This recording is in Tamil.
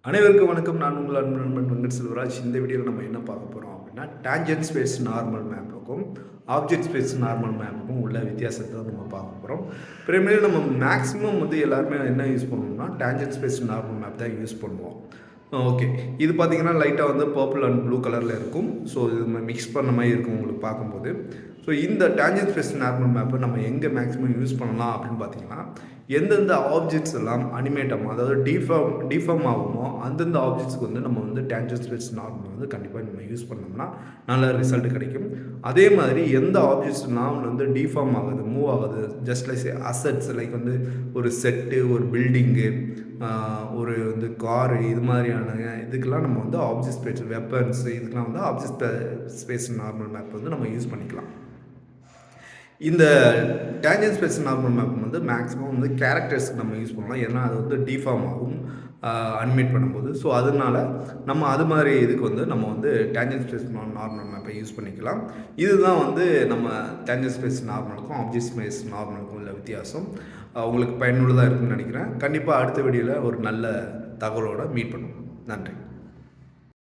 அனைவருக்கும் வணக்கம். நான் உங்கள் அன்பு நண்பன் வெங்கட் செல்வராஜ். இந்த வீடியோவில் நம்ம என்ன பார்க்க போகிறோம் அப்படின்னா, டேஞ்சன்ட் ஸ்பேஸ் நார்மல் மேப்புக்கும் ஆப்ஜெக்ட் ஸ்பேஸ் நார்மல் மேப்புக்கும் உள்ள வித்தியாசத்தை நம்ம பார்க்க போகிறோம். பிறகு நம்ம மேக்ஸிமம் எல்லாருமே என்ன யூஸ் பண்ணுவோம்னா, டேஞ்சன்ட் ஸ்பேஸ் நார்மல் மேப் தான் யூஸ் பண்ணுவோம். ஓகே, இது பார்த்தீங்கன்னா லைட்டாக பர்பிள் அண்ட் ப்ளூ கலரில் இருக்கும். ஸோ இது மிக்ஸ் பண்ண மாதிரி இருக்கும் உங்களுக்கு பார்க்கும்போது. ஸோ இந்த டேஞ்சன்ட் ஸ்பேஸ் நார்மல் மேப்பை நம்ம எங்கே மேக்ஸிமம் யூஸ் பண்ணலாம் அப்படின்னு பார்த்தீங்கன்னா, எந்தெந்த ஆப்ஜெக்ட்ஸ் எல்லாம் அனிமேட் ஆகும், அதாவது டிஃபார்ம் ஆகுமோ அந்தந்த ஆப்ஜெக்ட்ஸ்க்கு நம்ம டேஞ்சன்ட் ஸ்பேஸ் நார்மல் கண்டிப்பாக நம்ம யூஸ் பண்ணோம்னா நல்ல ரிசல்ட் கிடைக்கும். அதே மாதிரி எந்த ஆப்ஜெக்ட்ஸ்லாம் டிஃபார்ம் ஆகுது, மூவ் ஆகுது, ஜஸ்ட் லைக் அசட்ஸ் லைக் ஒரு செட்டு, ஒரு பில்டிங்கு, ஒரு காரு, இது மாதிரியான இதுக்கெல்லாம் நம்ம ஆப்ஜெக்ட் ஸ்பேஸ், வெப்பன்ஸ், இதுக்கெல்லாம் ஆப்ஜெக்ட் ஸ்பேஸ் நார்மல் மேப் நம்ம யூஸ் பண்ணிக்கலாம். இந்த tangent space normal map maximum கேரக்டர்ஸ்க்கு நம்ம யூஸ் பண்ணலாம். ஏன்னா அது டிஃபார்ம் ஆகும் அனிமேட் பண்ணும்போது. ஸோ அதனால நம்ம அது மாதிரி இதுக்கு நம்ம டேஞ்சன்ட் ஸ்பேஸ் நார்மல் மேப்பை யூஸ் பண்ணிக்கலாம். இதுதான் நம்ம டேஞ்சன்ட் ஸ்பேஸ் நார்மலுக்கும் ஆப்ஜெக்ட் ஸ்பேஸ் நார்மலுக்கும் உள்ள வித்தியாசம். உங்களுக்கு பயனுள்ளதாக இருக்குன்னு நினைக்கிறேன். கண்டிப்பாக அடுத்த வீடியோவில் ஒரு நல்ல தகவலோடு மீட் பண்ணுவோம். நன்றி.